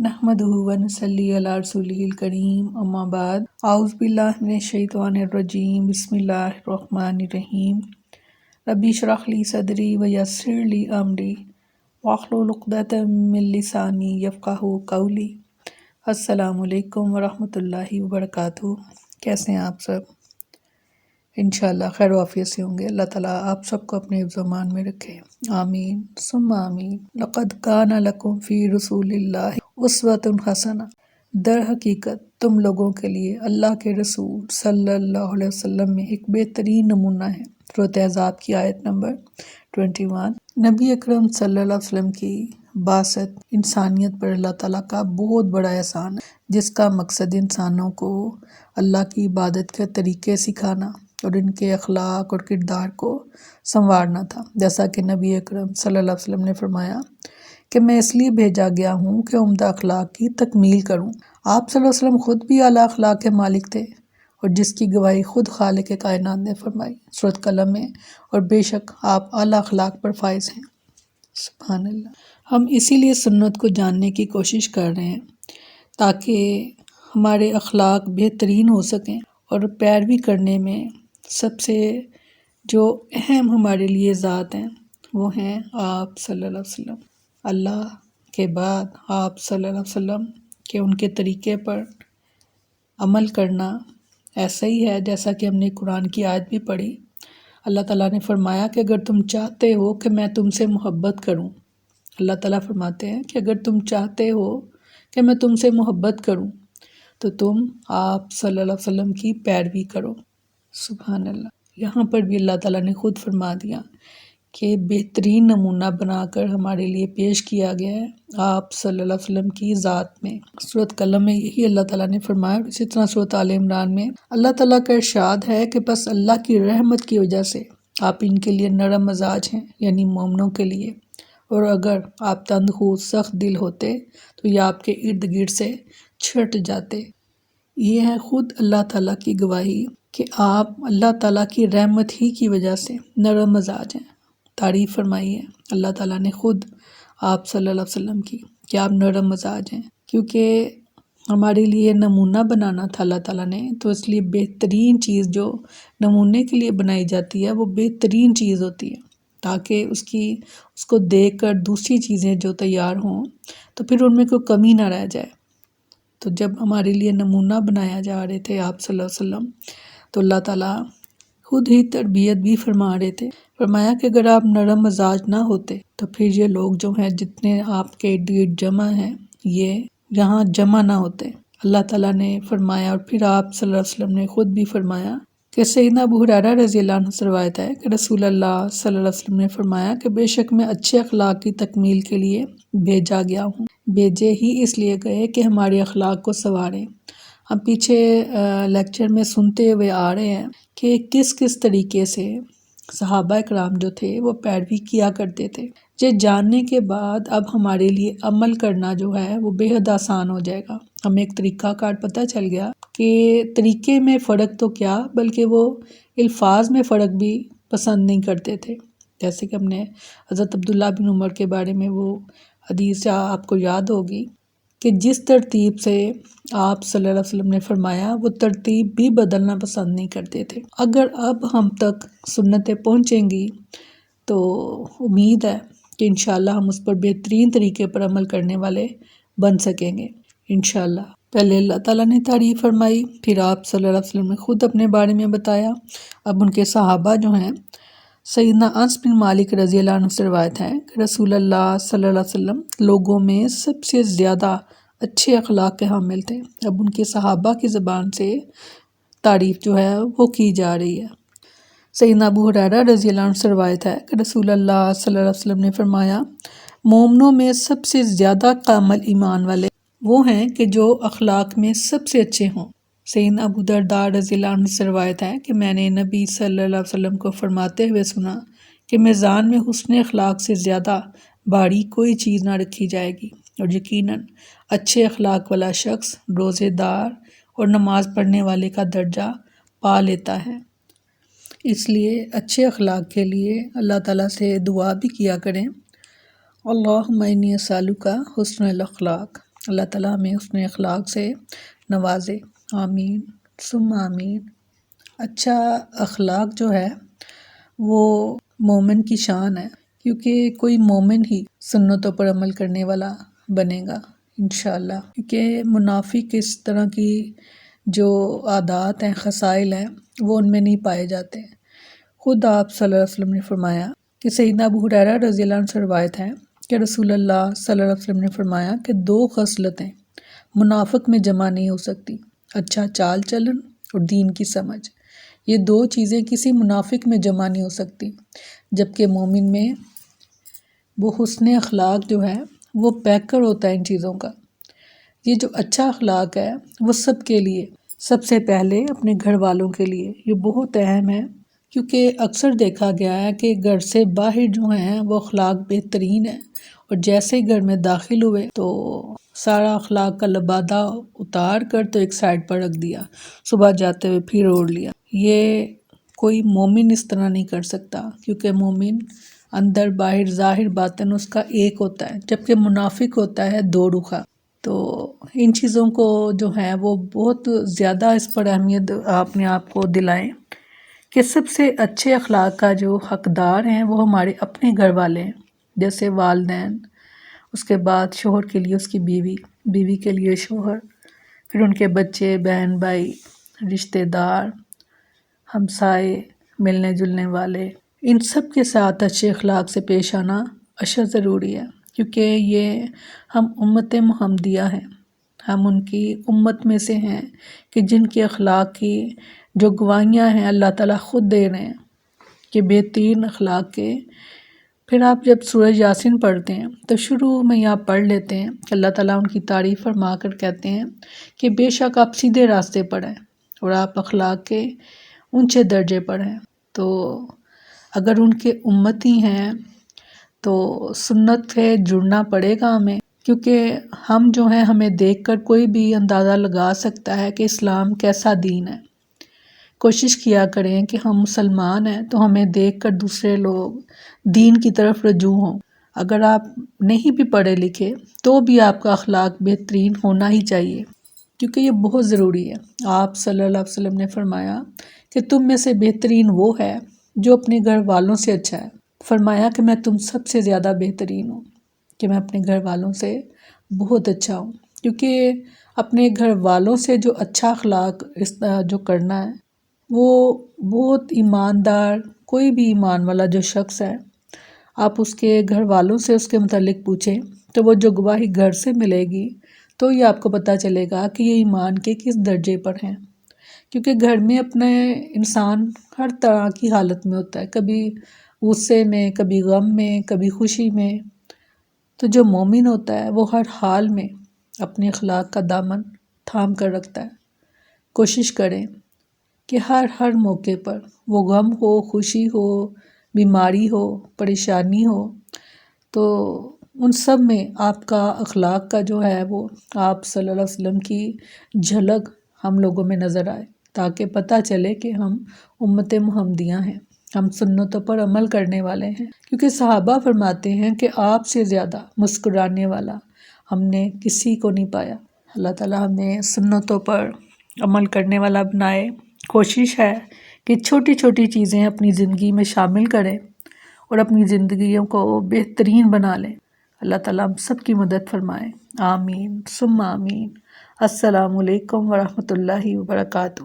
نحمده ونصلی علی رسولہ الکریم اما بعد اعوذ باللہ من الشیطان الرجیم بسم اللہ الرحمن الرحیم ربی اشرح لی صدری ویسر لی امری واحلل عقدۃ من لسانی یفقہوا قولی۔ السلام علیکم ورحمۃ اللہ وبرکاتہ۔ کیسے ہیں آپ سب؟ انشاءاللہ خیر و عافیت سے ہوں گے۔ اللہ تعالیٰ آپ سب کو اپنے حفظ و امان میں رکھے، آمین ثم آمین۔ لقد کان لکم فی رسول اللہ اسوۃ حسنہ، در حقیقت تم لوگوں کے لیے اللہ کے رسول صلی اللہ علیہ وسلم میں ایک بہترین نمونہ ہے۔ سورۃ احزاب کی آیت نمبر 21۔ نبی اکرم صلی اللہ علیہ وسلم کی بعثت انسانیت پر اللہ تعالیٰ کا بہت بڑا احسان ہے، جس کا مقصد انسانوں کو اللہ کی عبادت کے طریقے سکھانا اور ان کے اخلاق اور کردار کو سنوارنا تھا۔ جیسا کہ نبی اکرم صلی اللہ علیہ وسلم نے فرمایا کہ میں اس لیے بھیجا گیا ہوں کہ عمدہ اخلاق کی تکمیل کروں۔ آپ صلی اللہ علیہ وسلم خود بھی اعلیٰ اخلاق کے مالک تھے، اور جس کی گواہی خود خالق کائنات نے فرمائی سورۃ قلم میں، اور بے شک آپ اعلیٰ اخلاق پر فائز ہیں۔ سبحان اللہ۔ ہم اسی لیے سنت کو جاننے کی کوشش کر رہے ہیں تاکہ ہمارے اخلاق بہترین ہو سکیں، اور پیروی کرنے میں سب سے جو اہم ہمارے لیے ذات ہیں وہ ہیں آپ صلی اللہ علیہ وسلم۔ اللہ کے بعد آپ صلی اللہ علیہ وسلم کے ان کے طریقے پر عمل کرنا ایسا ہی ہے جیسا کہ ہم نے قرآن کی آیت بھی پڑھی۔ اللہ تعالیٰ نے فرمایا کہ اگر تم چاہتے ہو کہ میں تم سے محبت کروں، اللہ تعالیٰ فرماتے ہیں کہ اگر تم چاہتے ہو کہ میں تم سے محبت کروں تو تم آپ صلی اللہ علیہ وسلم کی پیروی کرو۔ سبحان اللہ۔ یہاں پر بھی اللہ تعالیٰ نے خود فرما دیا کہ بہترین نمونہ بنا کر ہمارے لیے پیش کیا گیا ہے آپ صلی اللہ علیہ وسلم کی ذات میں۔ سورۃ قلم میں یہی اللہ تعالیٰ نے فرمایا، اور اسی طرح سورۃ آل عمران میں اللہ تعالیٰ کا ارشاد ہے کہ بس اللہ کی رحمت کی وجہ سے آپ ان کے لیے نرم مزاج ہیں، یعنی مومنوں کے لیے، اور اگر آپ تند خو سخت دل ہوتے تو یہ آپ کے ارد گرد سے چھٹ جاتے۔ یہ ہے خود اللہ تعالیٰ کی گواہی کہ آپ اللہ تعالیٰ کی رحمت ہی کی وجہ سے نرم مزاج ہیں۔ تعریف فرمائی ہے اللہ تعالیٰ نے خود آپ صلی اللہ علیہ وسلم کی کہ آپ نرم مزاج ہیں، کیونکہ ہمارے لیے نمونہ بنانا تھا اللہ تعالیٰ نے، تو اس لیے بہترین چیز جو نمونے کے لیے بنائی جاتی ہے وہ بہترین چیز ہوتی ہے، تاکہ اس کو دیکھ کر دوسری چیزیں جو تیار ہوں تو پھر ان میں کوئی کمی نہ رہ جائے۔ تو جب ہمارے لیے نمونہ بنایا جا رہے تھے آپ صلی اللہ علیہ وسلم، تو اللہ تعالیٰ خود ہی تربیت بھی فرما رہے تھے۔ فرمایا کہ اگر آپ نرم مزاج نہ ہوتے تو پھر یہ لوگ جو ہیں جتنے آپ کے ارد گرد جمع ہیں یہ یہاں جمع نہ ہوتے۔ اللہ تعالیٰ نے فرمایا، اور پھر آپ صلی اللہ علیہ وسلم نے خود بھی فرمایا کہ سیدنا ابو ہریرہ رضی اللہ عنہ سے روایت ہے کہ رسول اللہ صلی اللہ علیہ وسلم نے فرمایا کہ بے شک میں اچھے اخلاق کی تکمیل کے لیے بھیجا گیا ہوں۔ بھیجے ہی اس لیے گئے کہ ہمارے اخلاق کو سنواریں۔ ہم پیچھے لیکچر میں سنتے ہوئے آ رہے ہیں کہ کس کس طریقے سے صحابہ کرام جو تھے وہ پیروی کیا کرتے تھے۔ یہ جاننے کے بعد اب ہمارے لیے عمل کرنا جو ہے وہ بے حد آسان ہو جائے گا۔ ہمیں ایک طریقہ کار پتہ چل گیا کہ طریقے میں فرق تو کیا بلکہ وہ الفاظ میں فرق بھی پسند نہیں کرتے تھے۔ جیسے کہ ہم نے حضرت عبداللہ بن عمر کے بارے میں وہ حدیث آپ کو یاد ہوگی کہ جس ترتیب سے آپ صلی اللہ علیہ وسلم نے فرمایا وہ ترتیب بھی بدلنا پسند نہیں کرتے تھے۔ اگر اب ہم تک سنتیں پہنچیں گی تو امید ہے کہ انشاءاللہ ہم اس پر بہترین طریقے پر عمل کرنے والے بن سکیں گے انشاءاللہ۔ پہلے اللہ تعالیٰ نے تعریف فرمائی، پھر آپ صلی اللہ علیہ وسلم نے خود اپنے بارے میں بتایا۔ اب ان کے صحابہ جو ہیں، سیدنا انس بن مالک رضی اللہ عنہ سے روایت ہے کہ رسول اللہ صلی اللہ علیہ وسلم لوگوں میں سب سے زیادہ اچھے اخلاق کے حامل تھے۔ اب ان کے صحابہ کی زبان سے تعریف جو ہے وہ کی جا رہی ہے۔ سیدنا ابو ہریرہ رضی اللہ عنہ سے روایت ہے کہ رسول اللہ صلی اللہ علیہ وسلم نے فرمایا، مومنوں میں سب سے زیادہ کامل ایمان والے وہ ہیں کہ جو اخلاق میں سب سے اچھے ہوں۔ سیدنا ابو درداء رضی اللہ عنہ سے روایت ہے کہ میں نے نبی صلی اللہ علیہ وسلم کو فرماتے ہوئے سنا کہ میزان میں حسن اخلاق سے زیادہ بھاری کوئی چیز نہ رکھی جائے گی، اور یقیناً اچھے اخلاق والا شخص روزے دار اور نماز پڑھنے والے کا درجہ پا لیتا ہے۔ اس لیے اچھے اخلاق کے لیے اللہ تعالیٰ سے دعا بھی کیا کریں، اللہم انی اسألک حسن الاخلاق، اللہ تعالیٰ ہمیں اس نے اخلاق سے نوازے، آمین ثم آمین۔ اچھا اخلاق جو ہے وہ مومن کی شان ہے، کیونکہ کوئی مومن ہی سنتوں پر عمل کرنے والا بنے گا انشاءاللہ، کیونکہ منافق اس طرح کی جو عادات ہیں، خصائل ہیں، وہ ان میں نہیں پائے جاتے۔ خود آپ صلی اللہ علیہ وسلم نے فرمایا کہ سیدنا ابو ہریرہ رضی اللہ عنہ سے روایت ہے کہ رسول اللہ صلی اللہ علیہ وسلم نے فرمایا کہ 2 خصلتیں منافق میں جمع نہیں ہو سکتی، اچھا چال چلن اور دین کی سمجھ۔ یہ 2 چیزیں کسی منافق میں جمع نہیں ہو سکتی، جبکہ مومن میں وہ حسن اخلاق جو ہے وہ پیکر ہوتا ہے ان چیزوں کا۔ یہ جو اچھا اخلاق ہے وہ سب کے لیے، سب سے پہلے اپنے گھر والوں کے لیے یہ بہت اہم ہے، کیونکہ اکثر دیکھا گیا ہے کہ گھر سے باہر جو ہیں وہ اخلاق بہترین ہے، اور جیسے ہی گھر میں داخل ہوئے تو سارا اخلاق کا لبادہ اتار کر تو ایک سائڈ پر رکھ دیا، صبح جاتے ہوئے پھر اوڑھ لیا۔ یہ کوئی مومن اس طرح نہیں کر سکتا، کیونکہ مومن اندر باہر ظاہر باطن اس کا ایک ہوتا ہے، جبکہ منافق ہوتا ہے 2 رخا۔ تو ان چیزوں کو جو ہے وہ بہت زیادہ اس پر اہمیت اپنے آپ کو دلائیں کہ سب سے اچھے اخلاق کا جو حقدار ہیں وہ ہمارے اپنے گھر والے ہیں، جیسے والدین، اس کے بعد شوہر کے لیے اس کی بیوی، بیوی کے لیے شوہر، پھر ان کے بچے، بہن بھائی، رشتہ دار، ہمسائے، ملنے جلنے والے، ان سب کے ساتھ اچھے اخلاق سے پیش آنا اشد ضروری ہے، کیونکہ یہ ہم امت محمدیہ ہیں، ہم ان کی امت میں سے ہیں کہ جن کے اخلاق کی جو گواہیاں ہیں اللہ تعالیٰ خود دے رہے ہیں کہ بہترین اخلاق کے۔ پھر آپ جب سورہ یاسین پڑھتے ہیں تو شروع میں ہی آپ پڑھ لیتے ہیں کہ اللہ تعالیٰ ان کی تعریف فرما کر کہتے ہیں کہ بے شک آپ سیدھے راستے پر ہیں اور آپ اخلاق کے اونچے درجے پر ہیں۔ تو اگر ان کے امتی ہیں تو سنت سے جڑنا پڑے گا ہمیں، کیونکہ ہم جو ہیں ہمیں دیکھ کر کوئی بھی اندازہ لگا سکتا ہے کہ اسلام کیسا دین ہے۔ کوشش کیا کریں کہ ہم مسلمان ہیں تو ہمیں دیکھ کر دوسرے لوگ دین کی طرف رجوع ہوں۔ اگر آپ نہیں بھی پڑھے لکھے تو بھی آپ کا اخلاق بہترین ہونا ہی چاہیے، کیونکہ یہ بہت ضروری ہے۔ آپ صلی اللہ علیہ وسلم نے فرمایا کہ تم میں سے بہترین وہ ہے جو اپنے گھر والوں سے اچھا ہے۔ فرمایا کہ میں تم سب سے زیادہ بہترین ہوں، کہ میں اپنے گھر والوں سے بہت اچھا ہوں، کیونکہ اپنے گھر والوں سے جو اچھا اخلاق جو کرنا ہے وہ بہت ایماندار، کوئی بھی ایمان والا جو شخص ہے، آپ اس کے گھر والوں سے اس کے متعلق پوچھیں تو وہ جو گواہی گھر سے ملے گی تو یہ آپ کو پتہ چلے گا کہ یہ ایمان کے کس درجے پر ہیں، کیونکہ گھر میں اپنے انسان ہر طرح کی حالت میں ہوتا ہے، کبھی غصے میں، کبھی غم میں، کبھی خوشی میں۔ تو جو مومن ہوتا ہے وہ ہر حال میں اپنے اخلاق کا دامن تھام کر رکھتا ہے۔ کوشش کریں کہ ہر موقع پر وہ غم ہو، خوشی ہو، بیماری ہو، پریشانی ہو، تو ان سب میں آپ کا اخلاق کا جو ہے وہ آپ صلی اللہ علیہ وسلم کی جھلک ہم لوگوں میں نظر آئے، تاکہ پتہ چلے کہ ہم امت محمدیہ ہیں، ہم سنتوں پر عمل کرنے والے ہیں، کیونکہ صحابہ فرماتے ہیں کہ آپ سے زیادہ مسکرانے والا ہم نے کسی کو نہیں پایا۔ اللہ تعالیٰ ہمیں سنتوں پر عمل کرنے والا بنائے۔ کوشش ہے کہ چھوٹی چھوٹی چیزیں اپنی زندگی میں شامل کریں اور اپنی زندگیوں کو بہترین بنا لیں۔ اللہ تعالیٰ ہم سب کی مدد فرمائے، آمین ثم آمین۔ السلام علیکم ورحمۃ اللہ وبرکاتہ۔